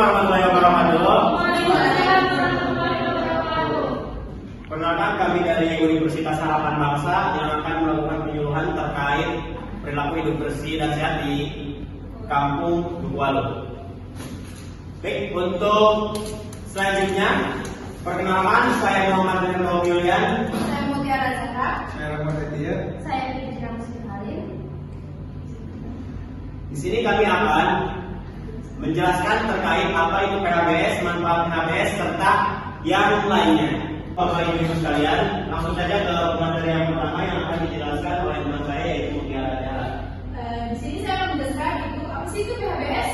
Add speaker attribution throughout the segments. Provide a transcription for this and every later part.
Speaker 1: warahmatullahi wabarakatuh.
Speaker 2: Waalaikumsalam warahmatullahi wabarakatuh.
Speaker 1: Perkenalkan, kami dari Universitas Harapan Bangsa yang akan melakukan penyuluhan terkait perilaku hidup bersih dan sehat di Kampung Dukualu. Baik, untuk selanjutnya perkenalkan, saya Muhammad Nurul Yulian.
Speaker 2: Saya Mutiara Zahra.
Speaker 3: Saya Rahmat Setia.
Speaker 2: Saya Fitri Muslim Halim.
Speaker 1: Di sini kami akan menjelaskan terkait apa itu PHBS, manfaat PHBS, serta yang lainnya. Bapak Ibu sekalian, langsung saja ke materi yang pertama yang akan dijelaskan oleh teman saya, yaitu Mutiara Zahra.
Speaker 2: Di sini saya menjelaskan apa sih itu PHBS?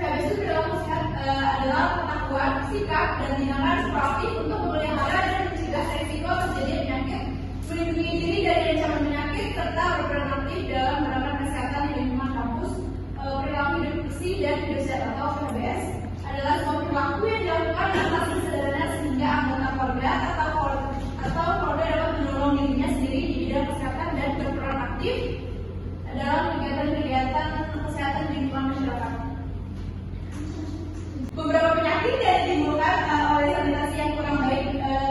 Speaker 2: PHBS itu perilaku sehat adalah pengetahuan, sikap, dan tindakan proaktif untuk memelihara dan mencegah risiko terjadinya penyakit, melindungi diri dari ancaman penyakit, serta berperan aktif dalam menerapkan kesehatan di lingkungan kampus. Perilaku hidup bersih dan hidup sehat atau PHBS adalah sebuah perilaku yang dilakukan atas kesadaran sehingga anggota keluarga atau keluarga dapat menolong dirinya sendiri di bidang kesehatan dan berperan aktif dalam kegiatan-kegiatan kesehatan di lingkungan masyarakat. Beberapa penyakit yang ditimbulkan oleh sanitasi yang kurang baik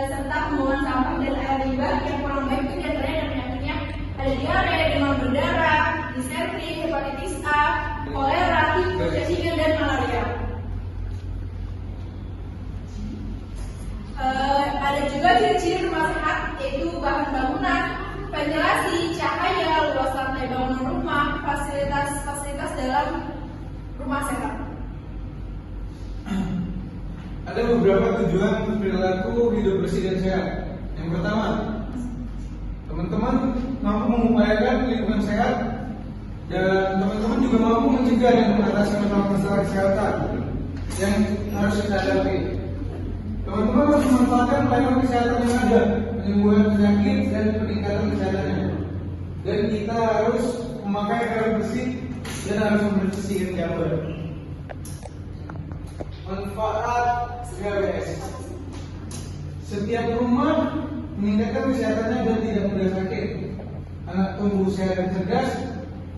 Speaker 2: serta pembuangan sampah dan air limbah yang kurang baik itu diantaranya ada penyakitnya ada diare, demam berdarah, disenteri, hepatitis A, kolera, tifus, cacingan, dan malaria. Ada juga ciri-ciri rumah sehat yaitu bahan bangunan, ventilasi, cahaya, luas lantai bangunan rumah, fasilitas dalam rumah sehat.
Speaker 3: Ada beberapa tujuan perilaku hidup bersih dan sehat. Yang pertama, teman-teman mampu mengupayakan lingkungan sehat dan teman-teman juga mampu mencegah dan mengatasi masalah kesehatan yang harus kita hadapi. Teman-teman harus memanfaatkan pelayanan kesehatan yang ada, penyembuhan penyakit dan peningkatan kesehatannya. Dan kita harus memakai air bersih dan harus membersihkan jamur. Manfaat PHBS. Setiap rumah meningkatkan kesehatannya dan tidak mudah sakit. Anak tumbuh sehat dan cerdas.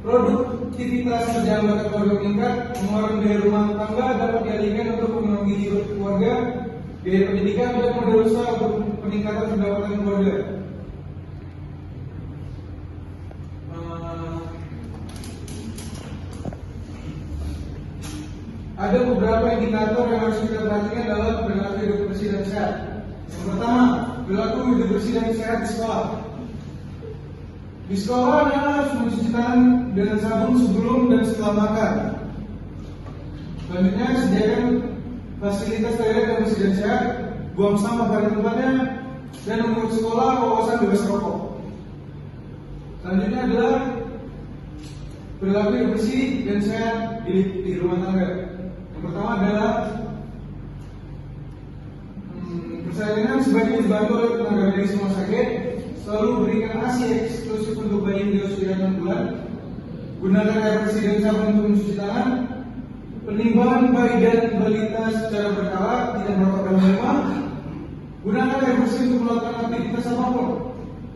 Speaker 3: Produktivitas kerja anggota keluarga meningkat. Pengeluaran biaya rumah tangga dapat dialihkan untuk memenuhi hidup keluarga, biaya pendidikan dan modal usaha untuk peningkatan pendapatan keluarga. Ada beberapa indikator yang harus kita perhatikan dalam perilaku hidup bersih dan sehat. Yang pertama, perilaku hidup bersih dan sehat di sekolah. Di sekolah anak harus mencuci tangan dengan sabun sebelum dan setelah makan. Selanjutnya, sediakan fasilitas toilet yang bersih dan sehat, buang sampah pada tempatnya, dan menurut sekolah kawasan bebas rokok. Selanjutnya adalah perilaku hidup bersih dan sehat di rumah tangga. Yang pertama adalah persalinan sebaiknya dibantu oleh tenaga medis rumah sakit. Selalu berikan ASI eksklusif untuk bayi di usia 6 bulan. Gunakan air bersih dan sabun untuk mencuci tangan. Penimbangan bayi dan balita secara berkala, tidak merokok dan merokok. Gunakan air bersih untuk melakukan aktivitas apapun.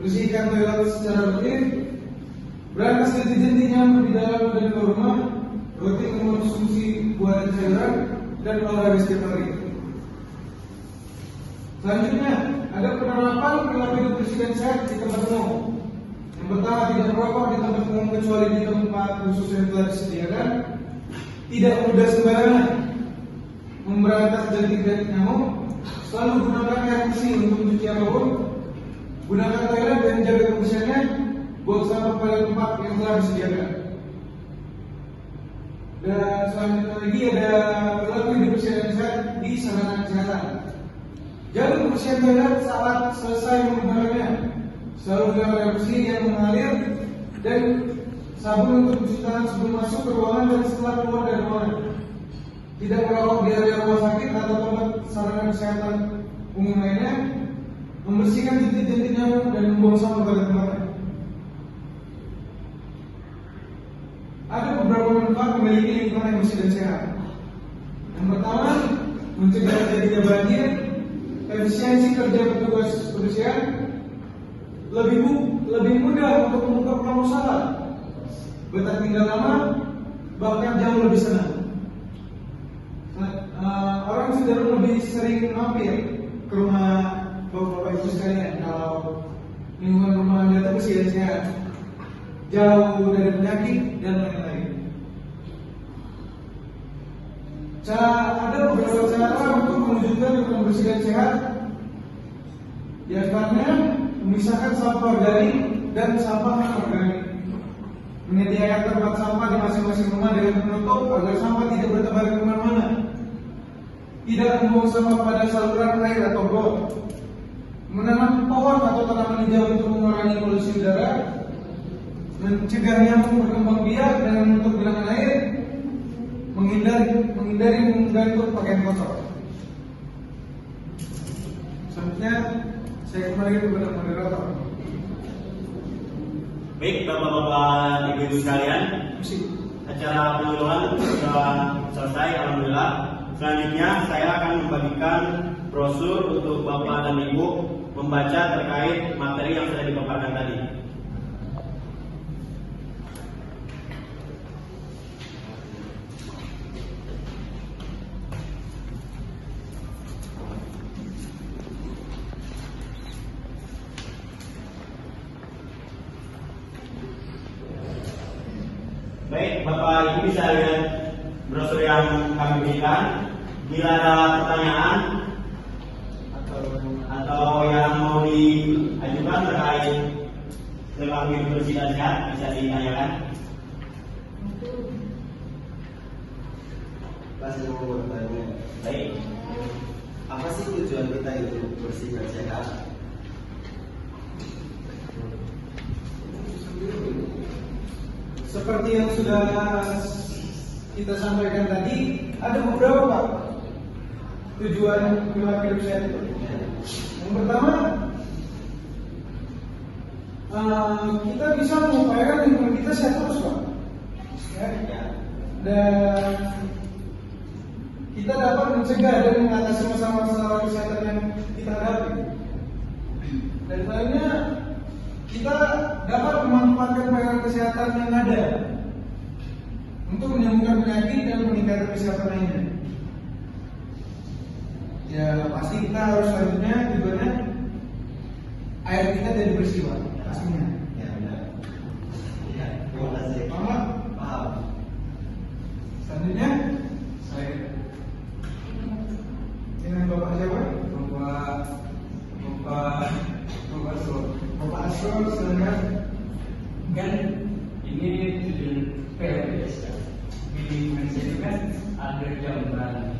Speaker 3: Bersihkan toilet secara rutin. Berantas henti-henti nyamuk di dalam dan luar rumah. Rutin mengkonsumsi buah dan sayuran dan olahraga setiap hari. Selanjutnya, ada penerapan perilaku hidup bersih dan sehat di tempat umum. Yang pertama, tidak merokok di tempat umum kecuali di tempat khusus yang telah disediakan. Tidak mudah sembarangan memberantas jentik nyamuk. Selalu gunakan air bersih untuk mencuci apapun. Gunakan toilet dan jaga kebersihannya. Buang sampah pada tempat yang telah disediakan. Dan selanjutnya lagi ada perilaku hidup bersih dan sehat di sarana kesehatan. Jaga kebersihan toilet saat selesai menggunakannya. Selalu gunakan air bersih yang mengalir dan sabun untuk mencuci tangan sebelum masuk ke ruangan dan setelah keluar dari ruangan. Tidak merokok di area rumah sakit atau tempat sarana kesehatan umum lainnya. Membersihkan titik-titik nyamuk dan membuang sampah pada tempatnya. Ada beberapa manfaat memiliki lingkungan yang bersih dan sehat. Yang pertama, mencegah terjadinya banjir. Efisiensi kerja petugas kebersihan. Lebih mudah untuk mengungkap pelaku salah. Betah tinggal lama, bahkan jauh lebih senang. orang cenderung lebih sering mampir ke rumah bapak-bapak ibu sekalian kalau lingkungan rumah Anda itu bersih dan sehat, jauh dari penyakit dan lain-lain. Ada beberapa cara untuk mewujudkan lingkungan bersih dan sehat. Di antaranya memisahkan sampah organik dan sampah non-organik, menyediakan tempat sampah di masing-masing rumah dengan penutup agar sampah tidak bertebaran kemana-mana, tidak membuang sampah pada saluran air atau got, menanam pohon atau tanaman hijau untuk mengurangi polusi udara, mencegah nyamuk berkembang biak dengan menutup genangan air, menghindari menggantung pakaian kotor. Selanjutnya saya kembali kepada moderator.
Speaker 1: Baik, bapak-bapak, ibu-ibu sekalian, acara penyuluhan sudah selesai, alhamdulillah. Selanjutnya saya akan membagikan brosur untuk bapak dan ibu membaca terkait materi yang sudah dipaparkan tadi. Baik, Bapak Ibu bisa lihat brosur yang kami berikan. Bila ada pertanyaan atau yang mau diajukan terkait tentang hidup bersih dan sehat, bisa ditanyakan.
Speaker 4: Saya mau bertanya.
Speaker 1: Baik.
Speaker 4: Apa sih tujuan kita itu bersih dan sehat?
Speaker 3: Seperti yang sudah kita sampaikan tadi, ada beberapa Pak tujuan hidup sehat itu. Yang pertama, kita bisa mengupayakan lingkungan kita sehat terus Pak. Ya. Dan kita dapat mencegah dan mengatasi masalah-masalah kesehatan yang kita hadapi. Dan lainnya, kita dapat memanfaatkan pelayanan kesehatan yang ada untuk menyembuhkan penyakit dan meningkatkan kesehatan lainnya. Ya pasti kita harus selanjutnya tujuannya air kita jadi bersih Pak, pastinya.
Speaker 4: Ya benar. Ya, terima kasih.
Speaker 3: Paham?
Speaker 4: Paham.
Speaker 3: Selanjutnya saya dengan Bapak siapa? Bapak Asrul, silakan.
Speaker 5: Kan ini tujuan PLS kan, di Indonesia itu kan ada jamban.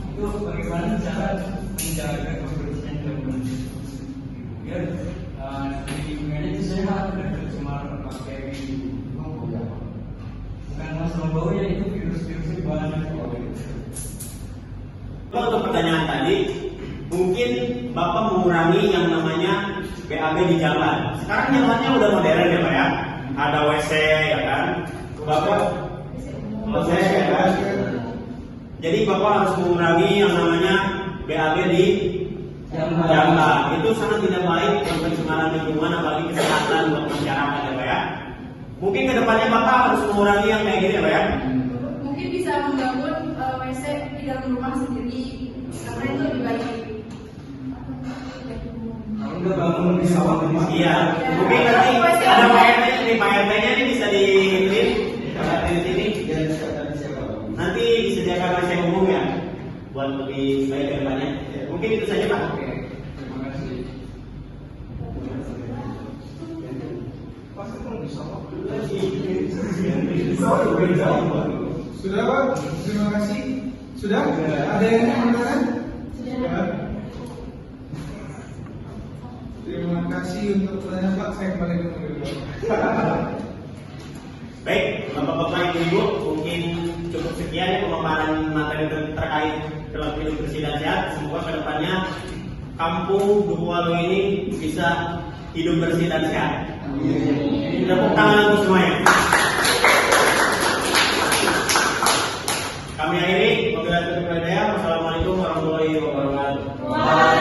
Speaker 5: Itu bagaimana cara menjaga kebersihan jamban? Biar di Indonesia itu sehat dan tercemar pakai bukan masalah bau ya, itu virus-virusnya banyak.
Speaker 1: Untuk pertanyaan tadi, mungkin Bapak mengurangi yang namanya BAB di jalan. Sekarang jalannya udah modern ya Pak ya. Ada WC ya kan. Bapak WC ya kan. Jadi Bapak harus mengurangi yang namanya BAB di jalan. Itu sangat tidak baik untuk pencemaran lingkungan, apalagi kesehatan buat masyarakat ya Pak ya. Mungkin kedepannya Bapak harus mengurangi yang kayak gini ya Pak ya.
Speaker 2: Mungkin bisa membangun WC di dalam rumah sendiri, karena itu lebih baik.
Speaker 5: Udah bangun di sawah rumah.
Speaker 1: Iya. Mungkin nanti ada Pak RT nih, Pak RT-nya ini bisa di sini. Nanti disediakan WC umum ya, buat lebih baik ke depannya. Mungkin itu saja Pak.
Speaker 5: Oke, terima kasih.
Speaker 3: Sudah Pak? Terima kasih. Sudah? Ada yang mau menanyakan? Sudah. Terima kasih untuk pertanyaan Pak. Saya kembali ke moderator.
Speaker 1: Baik, Bapak-bapak Ibu, mungkin cukup sekian ya pemaparan materi terkait dalam hidup bersih dan sehat. Semoga kedepannya kampung Dukuwalu ini bisa hidup bersih dan sehat. Tepuk tangan untuk semuanya. Kami akhiri. Wassalamualaikum warahmatullahi wabarakatuh.